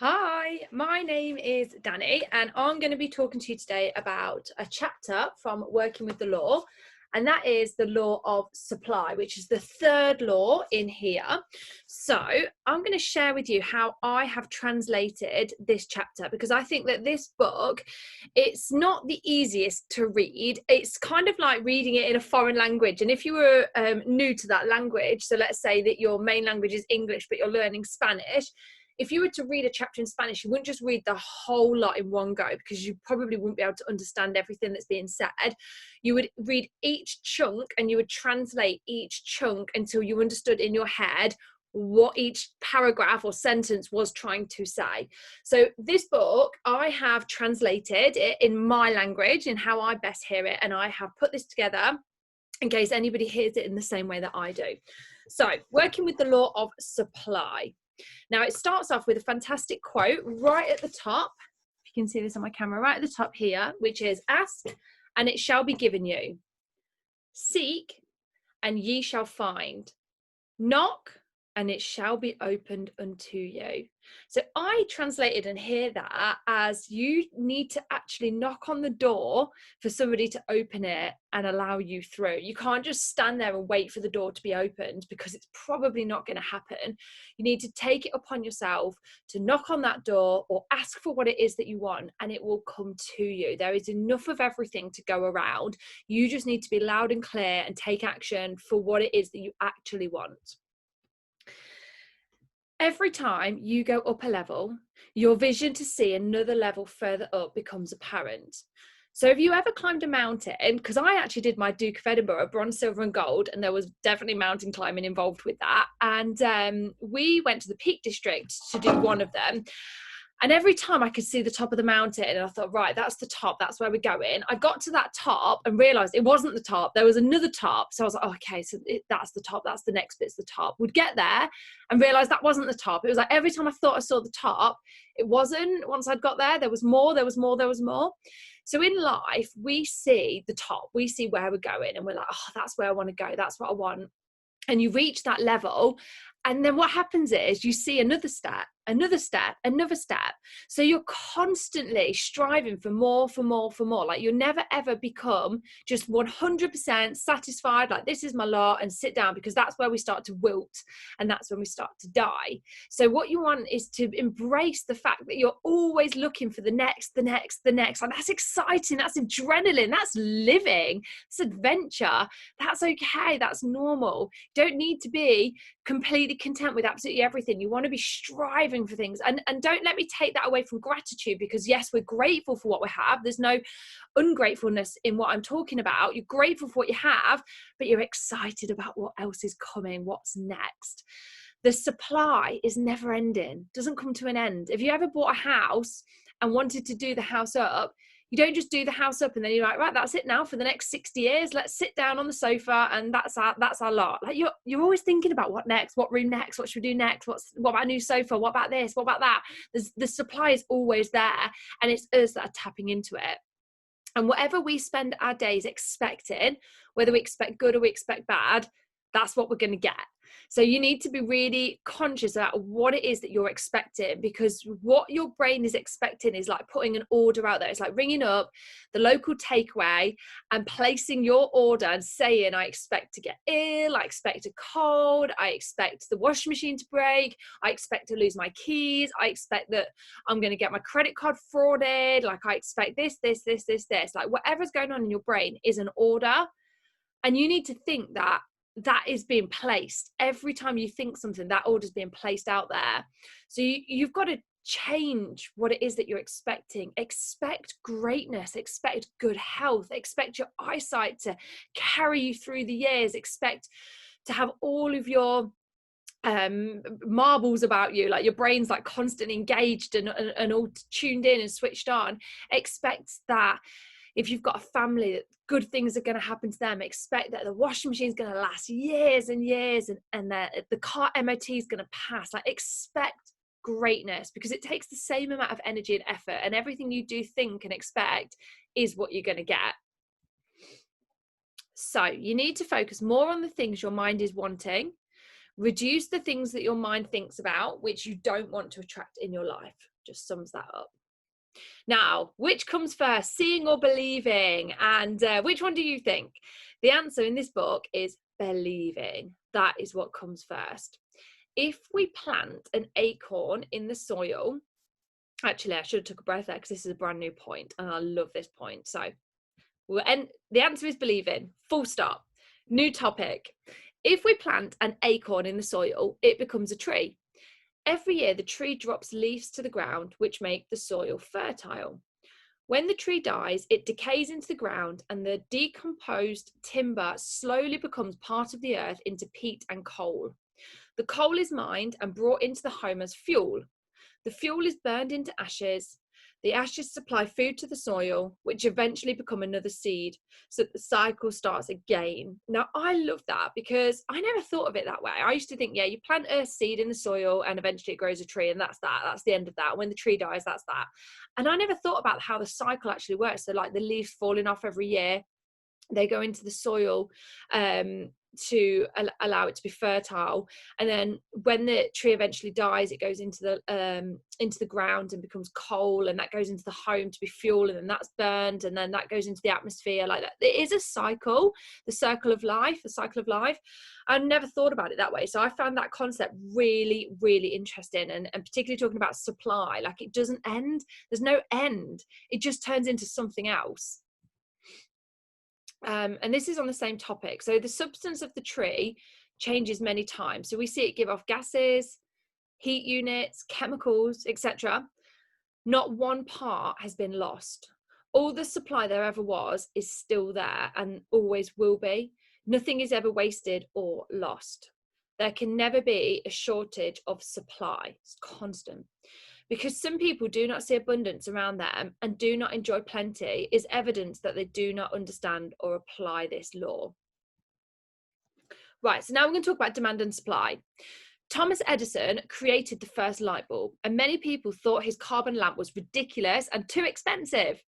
Hi, my name is Danny, and I'm going to be talking to you today about a chapter from Working with the Law, and that is the law of supply, which is the third law in here. So I'm going to share with you how I have translated this chapter, because I think that this book, it's not the easiest to read. It's kind of like reading it in a foreign language. And if you were new to that language, so let's say that your main language is English, but you're learning Spanish, if you were to read a chapter in Spanish, you wouldn't just read the whole lot in one go, because you probably wouldn't be able to understand everything that's being said. You would read each chunk and you would translate each chunk until you understood in your head what each paragraph or sentence was trying to say. So this book, I have translated it in my language, in how I best hear it, and I have put this together in case anybody hears it in the same way that I do. So, working with the law of supply. Now, it starts off with a fantastic quote right at the top. If you can see this on my camera, right at the top here, which is, "Ask, and it shall be given you. Seek, and ye shall find. Knock, and it shall be opened unto you." So I translated and hear that as you need to actually knock on the door for somebody to open it and allow you through. You can't just stand there and wait for the door to be opened, because it's probably not going to happen. You need to take it upon yourself to knock on that door or ask for what it is that you want, and it will come to you. There is enough of everything to go around. You just need to be loud and clear and take action for what it is that you actually want. Every time you go up a level, your vision to see another level further up becomes apparent. So have you ever climbed a mountain? Because I actually did my Duke of Edinburgh, bronze, silver and gold, and there was definitely mountain climbing involved with that. And we went to the Peak District to do one of them. And every time I could see the top of the mountain, and I thought, right, that's the top, that's where we're going. I got to that top and realized it wasn't the top. There was another top. So I was like, oh, okay, so that's the top. That's the next bit's the top. We'd get there and realize that wasn't the top. It was like every time I thought I saw the top, it wasn't. Once I'd got there, there was more, there was more, there was more. So in life, we see the top, we see where we're going, and we're like, oh, that's where I want to go. That's what I want. And you reach that level, and then what happens is you see another step, another step, another step. So you're constantly striving for more, for more, for more. Like you'll never ever become just 100% satisfied, like this is my lot, and sit down, because that's where we start to wilt, and that's when we start to die. So what you want is to embrace the fact that you're always looking for the next, the next, the next. And that's exciting, that's adrenaline, that's living, it's adventure. That's okay, that's normal. You don't need to be completely content with absolutely everything. You want to be striving for things, and don't let me take that away from gratitude, because yes, we're grateful for what we have. There's no ungratefulness in what I'm talking about. You're grateful for what you have, but you're excited about what else is coming, what's next. The supply is never ending, doesn't come to an end. If you ever bought a house and wanted to do the house up, you don't just do the house up and then you're like, right, that's it now for the next 60 years. Let's sit down on the sofa and that's our lot. Like you're always thinking about what next, what room next, what should we do next, what about a new sofa, what about this, what about that? The supply is always there, and it's us that are tapping into it. And whatever we spend our days expecting, whether we expect good or we expect bad, that's what we're going to get. So you need to be really conscious about what it is that you're expecting, because what your brain is expecting is like putting an order out there. It's like ringing up the local takeaway and placing your order and saying, I expect to get ill, I expect a cold, I expect the washing machine to break, I expect to lose my keys, I expect that I'm going to get my credit card frauded, like I expect this. Like whatever's going on in your brain is an order, and you need to think that that is being placed. Every time you think something, that order is being placed out there. So you've got to change what it is that you're expecting. Expect greatness, expect good health, expect your eyesight to carry you through the years, expect to have all of your marbles about you, like your brain's like constantly engaged and all tuned in and switched on. Expect that if you've got a family, that good things are going to happen to them. Expect that the washing machine is going to last years and years, and that the car MOT is going to pass. Like expect greatness, because it takes the same amount of energy and effort, and everything you do think and expect is what you're going to get. So you need to focus more on the things your mind is wanting. Reduce the things that your mind thinks about, which you don't want to attract in your life. just sums that up. Now, which comes first, seeing or believing? And which one do you think? The answer in this book is believing. That is what comes first. If we plant an acorn in the soil, actually, I should have took a breath there because this is a brand new point and I love this point. So, and the answer is believing, full stop. New topic. If we plant an acorn in the soil, it becomes a tree. Every year, the tree drops leaves to the ground, which make the soil fertile. When the tree dies, it decays into the ground and the decomposed timber slowly becomes part of the earth into peat and coal. The coal is mined and brought into the home as fuel. The fuel is burned into ashes. The ashes supply food to the soil, which eventually become another seed. So the cycle starts again. Now, I love that because I never thought of it that way. I used to think, yeah, you plant a seed in the soil and eventually it grows a tree and that's that. That's the end of that. When the tree dies, that's that. And I never thought about how the cycle actually works. So like the leaves falling off every year, they go into the soil to allow it to be fertile, and then when the tree eventually dies, it goes into the ground and becomes coal, and that goes into the home to be fuel, and then that's burned, and then that goes into the atmosphere like that. It is a cycle, the cycle of life. I never thought about it that way, so I found that concept really, really interesting, and particularly talking about supply, like it doesn't end, there's no end, it just turns into something else. And this is on the same topic. So the substance of the tree changes many times. So we see it give off gases, heat units, chemicals, etc. Not one part has been lost. All the supply there ever was is still there and always will be. Nothing is ever wasted or lost. There can never be a shortage of supply. It's constant. Because some people do not see abundance around them and do not enjoy plenty is evidence that they do not understand or apply this law. Right, so now we're going to talk about demand and supply. Thomas Edison created the first light bulb, and many people thought his carbon lamp was ridiculous and too expensive.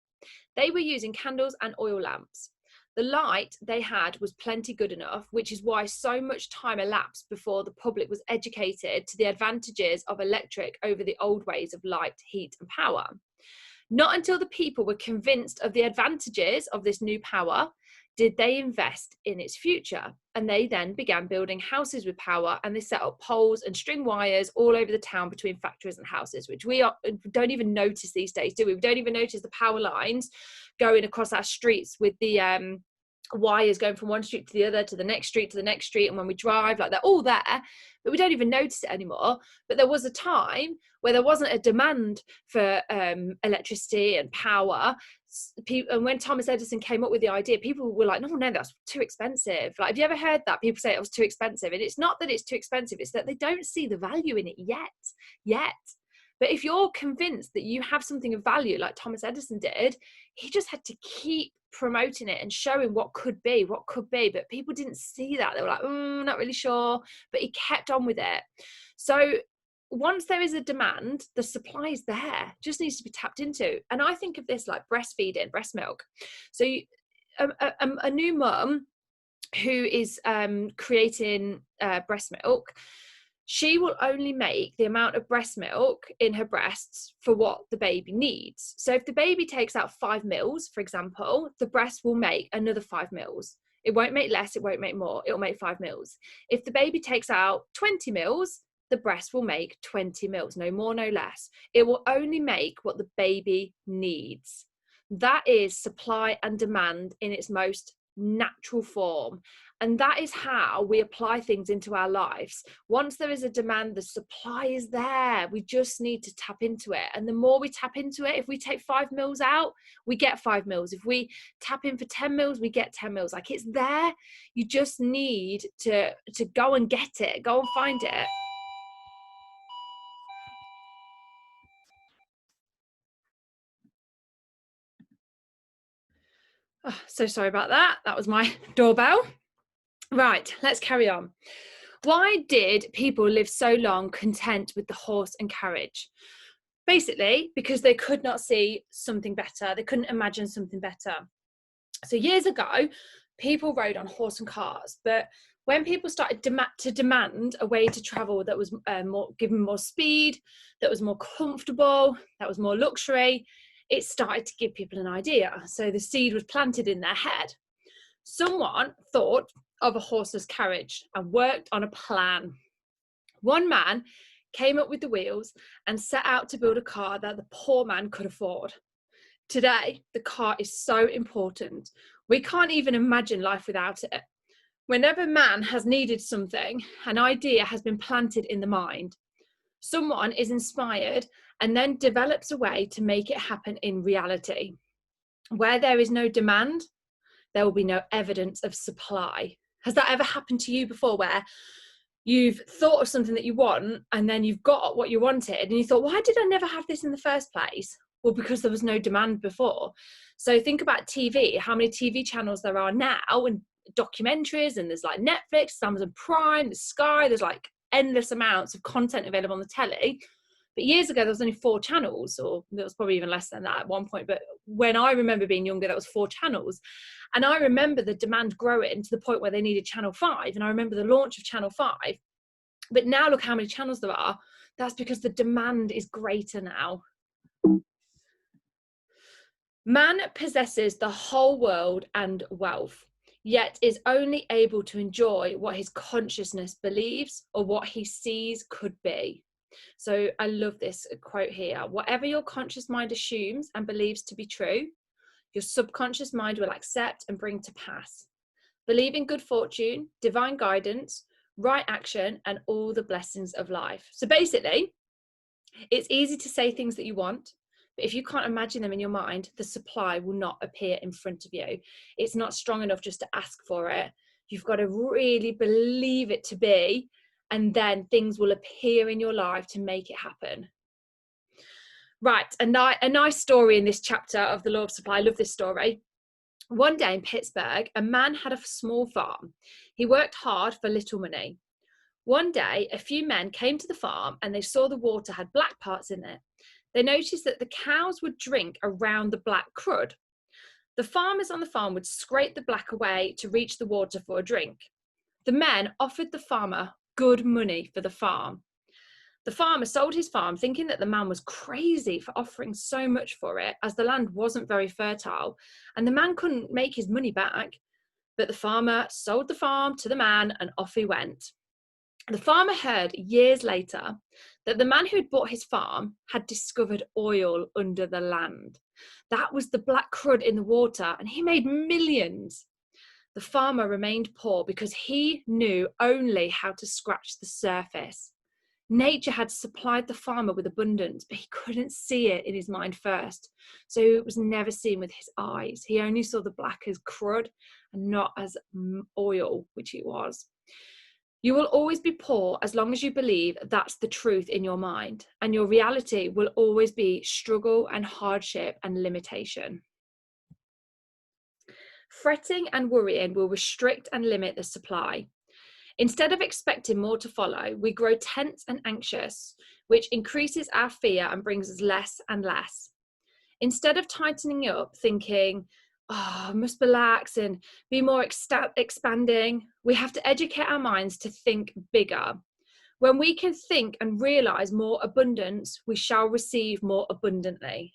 They were using candles and oil lamps. The light they had was plenty good enough, which is why so much time elapsed before the public was educated to the advantages of electric over the old ways of light, heat, and power. Not until the people were convinced of the advantages of this new power did they invest in its future. And they then began building houses with power, and they set up poles and string wires all over the town between factories and houses, which we don't even notice these days, do we? We don't even notice the power lines going across our streets with the wires going from one street to the other, to the next street, to the next street. And when we drive, like they're all there, but we don't even notice it anymore. But there was a time where there wasn't a demand for electricity and power. And when Thomas Edison came up with the idea, people were like, no, that's too expensive. Like, have you ever heard that? People say it was too expensive. And it's not that it's too expensive, it's that they don't see the value in it yet. But if you're convinced that you have something of value, like Thomas Edison did, he just had to keep promoting it and showing what could be. But people didn't see that. They were like, not really sure. But he kept on with it. So once there is a demand, the supply is there, just needs to be tapped into. And I think of this like breastfeeding, breast milk. So a new mum who is creating breast milk, she will only make the amount of breast milk in her breasts for what the baby needs. So if the baby takes out 5 mils, for example, the breast will make another 5 mils. It won't make less, it won't make more, it'll make 5 mils. If the baby takes out 20 mils, the breast will make 20 mils, no more, no less. It will only make what the baby needs. That is supply and demand in its most natural form. And that is how we apply things into our lives. Once there is a demand, the supply is there. We just need to tap into it. And the more we tap into it, if we take 5 mils out, we get 5 mils. If we tap in for 10 mils, we get 10 mils. Like, it's there. You just need to go and get it, go and find it. Oh, so sorry about that. That was my doorbell. Right, let's carry on. Why did people live so long content with the horse and carriage? Basically, because they could not see something better. They couldn't imagine something better. So years ago, people rode on horse and cars, but When people started to demand a way to travel that was given more speed, that was more comfortable, that was more luxury, it started to give people an idea. So the seed was planted in their head. Someone thought of a horseless carriage and worked on a plan. One man came up with the wheels and set out to build a car that the poor man could afford. Today, the car is so important. We can't even imagine life without it. Whenever man has needed something, an idea has been planted in the mind. Someone is inspired and then develops a way to make it happen in reality. Where there is no demand, there will be no evidence of supply. Has that ever happened to you before, where you've thought of something that you want and then you've got what you wanted and you thought, why did I never have this in the first place? Well, because there was no demand before. So think about TV, how many TV channels there are now, and documentaries, and there's like Netflix, Amazon Prime, the Sky, there's like endless amounts of content available on the telly. But years ago, there was only 4 channels, or there was probably even less than that at one point. But when I remember being younger, that was 4 channels. And I remember the demand growing to the point where they needed Channel 5. And I remember the launch of Channel 5. But now look how many channels there are. That's because the demand is greater now. Man possesses the whole world and wealth, yet is only able to enjoy what his consciousness believes or what he sees could be. So I love this quote here. Whatever your conscious mind assumes and believes to be true, your subconscious mind will accept and bring to pass. Believe in good fortune, divine guidance, right action, and all the blessings of life. So basically, it's easy to say things that you want, but if you can't imagine them in your mind, the supply will not appear in front of you. It's not strong enough just to ask for it. You've got to really believe it to be, and then things will appear in your life to make it happen. Right, a nice story in this chapter of the Law of Supply. I love this story. One day in Pittsburgh, a man had a small farm. He worked hard for little money. One day, a few men came to the farm and they saw the water had black parts in it. They noticed that the cows would drink around the black crud. The farmers on the farm would scrape the black away to reach the water for a drink. The men offered the farmer good money for the farm. The farmer sold his farm thinking that the man was crazy for offering so much for it, as the land wasn't very fertile and the man couldn't make his money back. But the farmer sold the farm to the man and off he went. The farmer heard years later that the man who had bought his farm had discovered oil under the land. That was the black crud in the water, and he made millions. The farmer remained poor because he knew only how to scratch the surface. Nature had supplied the farmer with abundance, but he couldn't see it in his mind first. So it was never seen with his eyes. He only saw the black as crud and not as oil, which it was. You will always be poor as long as you believe that's the truth in your mind, and your reality will always be struggle and hardship and limitation. Fretting and worrying will restrict and limit the supply. Instead of expecting more to follow, we grow tense and anxious, which increases our fear and brings us less and less. Instead of tightening up, thinking, I must relax and be more expanding, we have to educate our minds to think bigger. When we can think and realize more abundance, we shall receive more abundantly.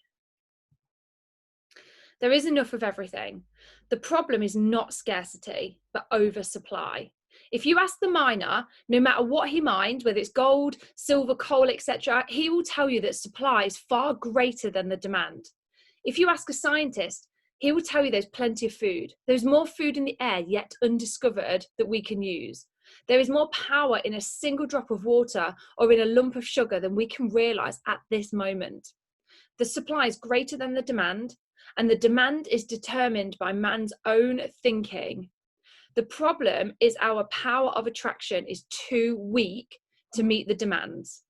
There is enough of everything. The problem is not scarcity, but oversupply. If you ask the miner, no matter what he mines, whether it's gold, silver, coal, etc., he will tell you that supply is far greater than the demand. If you ask a scientist, he will tell you there's plenty of food. There's more food in the air yet undiscovered that we can use. There is more power in a single drop of water or in a lump of sugar than we can realize at this moment. The supply is greater than the demand, and the demand is determined by man's own thinking. The problem is our power of attraction is too weak to meet the demands.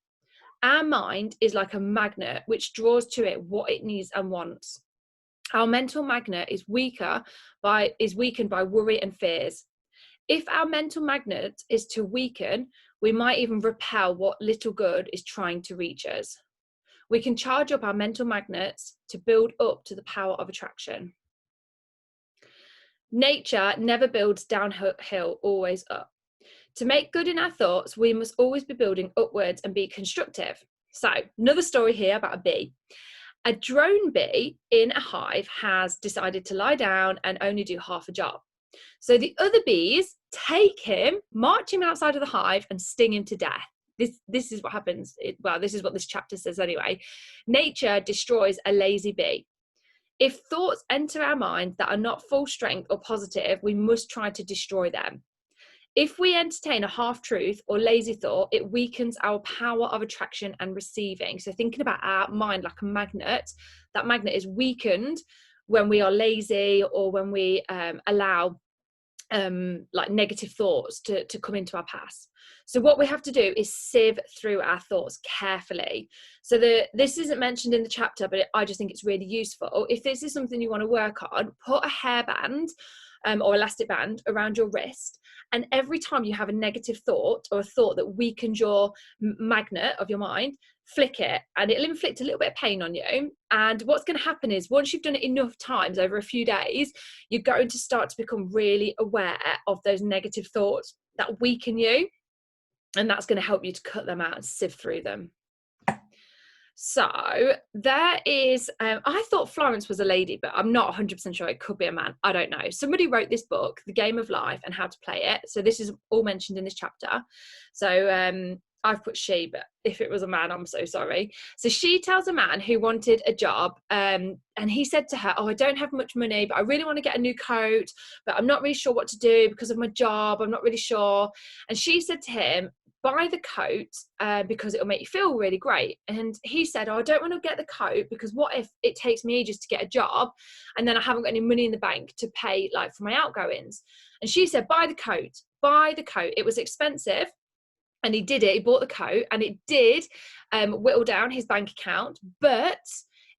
Our mind is like a magnet which draws to it what it needs and wants. Our mental magnet is weakened by worry and fears. If our mental magnet is to weaken, we might even repel what little good is trying to reach us. We can charge up our mental magnets to build up to the power of attraction. Nature never builds downhill, always up. To make good in our thoughts, we must always be building upwards and be constructive. So, another story here about a bee. A drone bee in a hive has decided to lie down and only do half a job. So the other bees take him, march him outside of the hive, and sting him to death. This is what happens. This is what this chapter says anyway. Nature destroys a lazy bee. If thoughts enter our mind that are not full strength or positive, we must try to destroy them. If we entertain a half-truth or lazy thought, it weakens our power of attraction and receiving. So thinking about our mind like a magnet, that magnet is weakened when we are lazy or when we allow like negative thoughts to come into our past. So what we have to do is sieve through our thoughts carefully. So this isn't mentioned in the chapter, but I just think it's really useful. If this is something you want to work on, put a hairband or elastic band around your wrist, and every time you have a negative thought or a thought that weakens your magnet of your mind, flick it, and it'll inflict a little bit of pain on you. And what's going to happen is once you've done it enough times over a few days, you're going to start to become really aware of those negative thoughts that weaken you, and that's going to help you to cut them out and sift through them. So there is, I thought Florence was a lady, but I'm not 100% sure. It could be a man. I don't know. Somebody wrote this book, The Game of Life and How to Play It. So this is all mentioned in this chapter. So I've put she, but if it was a man, I'm so sorry. So she tells a man who wanted a job, and he said to her, I don't have much money, but I really want to get a new coat, but I'm not really sure what to do because of my job. I'm not really sure. And she said to him, buy the coat because it'll make you feel really great. And he said, I don't want to get the coat because what if it takes me ages to get a job and then I haven't got any money in the bank to pay like for my outgoings. And she said, buy the coat. It was expensive. And he did it. He bought the coat, and it did whittle down his bank account, but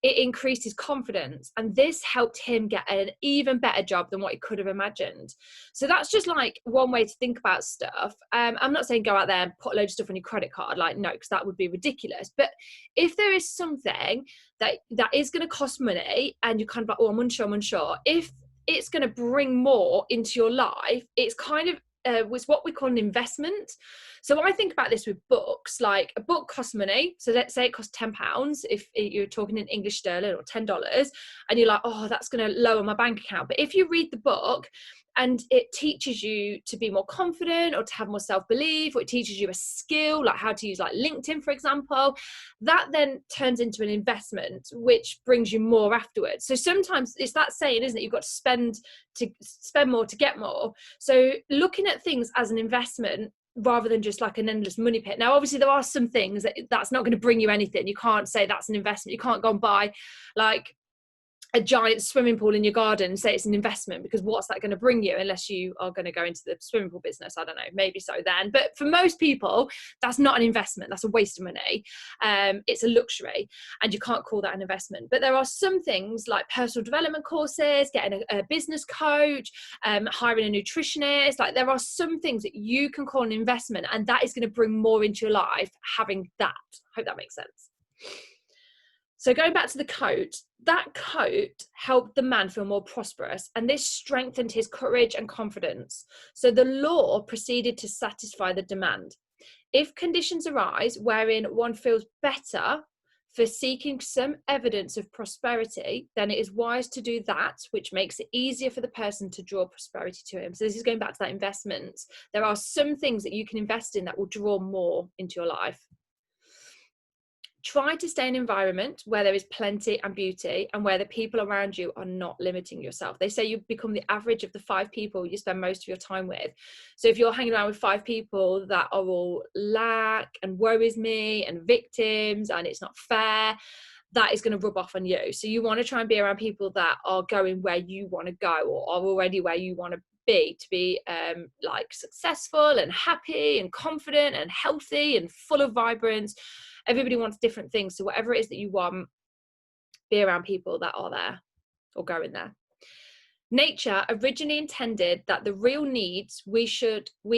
it increased his confidence, and this helped him get an even better job than what he could have imagined. So that's just like one way to think about stuff. I'm not saying go out there and put a load of stuff on your credit card, like no, because that would be ridiculous. But if there is something that is going to cost money and you're kind of like, oh, I'm unsure, if it's going to bring more into your life, it's kind of was what we call an investment. So I think about this with books. Like a book costs money. So let's say it costs £10 if you're talking in English sterling, or $10, and you're like, oh, that's going to lower my bank account. But if you read the book and it teaches you to be more confident or to have more self-belief, or it teaches you a skill like how to use like LinkedIn, for example, that then turns into an investment which brings you more afterwards. So sometimes it's that saying, isn't it? You've got to spend more to get more. So looking at things as an investment rather than just like an endless money pit. Now obviously there are some things that's not going to bring you anything. You can't say that's an investment. You can't go and buy like a giant swimming pool in your garden and say it's an investment, because what's that going to bring you unless you are going to go into the swimming pool business? I don't know, maybe so then. But for most people, that's not an investment. That's a waste of money. It's a luxury, and you can't call that an investment. But there are some things like personal development courses, getting a business coach, hiring a nutritionist. Like there are some things that you can call an investment, and that is going to bring more into your life having that. I hope that makes sense. So going back to the coat, that coat helped the man feel more prosperous, and this strengthened his courage and confidence. So the law proceeded to satisfy the demand. If conditions arise wherein one feels better for seeking some evidence of prosperity, then it is wise to do that which makes it easier for the person to draw prosperity to him. So this is going back to that investment. There are some things that you can invest in that will draw more into your life. Try to stay in an environment where there is plenty and beauty, and where the people around you are not limiting yourself. They say you become the average of the 5 people you spend most of your time with. So if you're hanging around with 5 people that are all lack and worries me and victims and it's not fair, that is going to rub off on you. So you want to try and be around people that are going where you want to go, or are already where you want to be like successful and happy and confident and healthy and full of vibrance. Everybody wants different things. So whatever it is that you want, be around people that are there or going there. Nature originally intended that the real needs we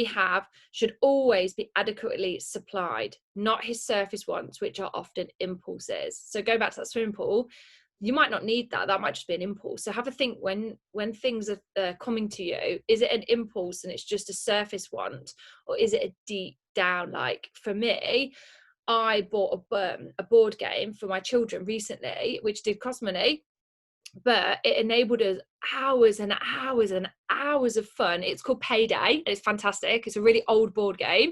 have should always be adequately supplied, not his surface wants, which are often impulses. So go back to that swimming pool. you might not need that. That might just be an impulse. So have a think when things are coming to you, is it an impulse and it's just a surface want, or is it a deep down, like for me, I bought a board game for my children recently, which did cost money, but it enabled us hours and hours and hours of fun. It's called Payday. It's fantastic. It's a really old board game,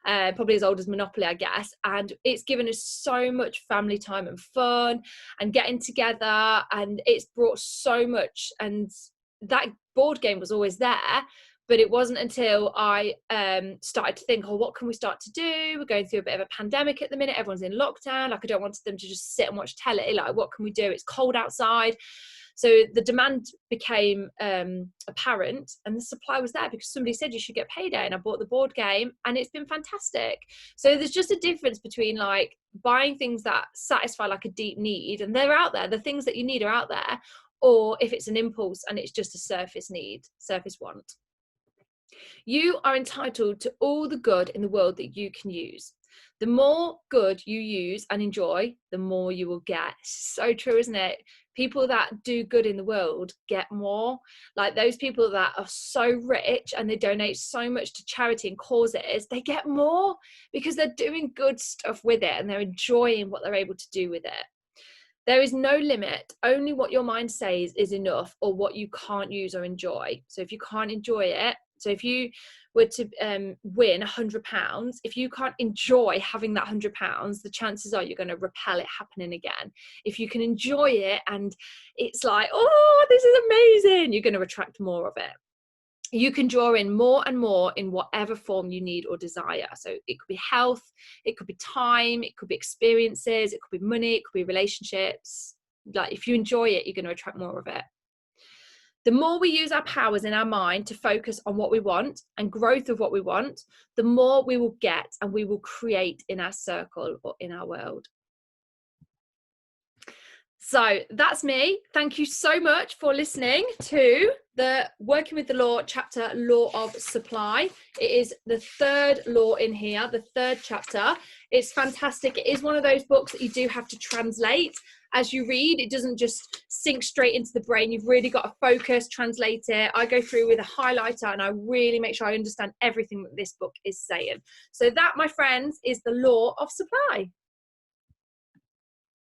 probably as old as Monopoly, I guess. And it's given us so much family time and fun and getting together. And it's brought so much. And that board game was always there. But it wasn't until I started to think, oh, what can we start to do? We're going through a bit of a pandemic at the minute. Everyone's in lockdown. Like, I don't want them to just sit and watch telly. Like, what can we do? It's cold outside. So the demand became apparent, and the supply was there because somebody said you should get Payday, and I bought the board game, and it's been fantastic. So there's just a difference between like buying things that satisfy like a deep need, and they're out there. The things that you need are out there, or if it's an impulse and it's just a surface need, surface want. You are entitled to all the good in the world that you can use. The more good you use and enjoy, the more you will get. It's so true, isn't it? People that do good in the world get more. Like those people that are so rich and they donate so much to charity and causes, they get more because they're doing good stuff with it and they're enjoying what they're able to do with it. There is no limit. Only what your mind says is enough, or what you can't use or enjoy. So if you can't enjoy it, so if you were to win £100, if you can't enjoy having that £100, the chances are you're going to repel it happening again. If you can enjoy it and it's like, oh, this is amazing, you're going to attract more of it. You can draw in more and more in whatever form you need or desire. So it could be health, it could be time, it could be experiences, it could be money, it could be relationships. Like if you enjoy it, you're going to attract more of it. The more we use our powers in our mind to focus on what we want and growth of what we want, the more we will get and we will create in our circle or in our world. So that's me. Thank you so much for listening to the Working with the Law chapter, Law of Supply. It is the third law in here, the third chapter. It's fantastic. It is one of those books that you do have to translate as you read. It doesn't just sink straight into the brain. You've really got to focus, translate it. I go through with a highlighter and I really make sure I understand everything that this book is saying. So that, my friends, is the Law of Supply.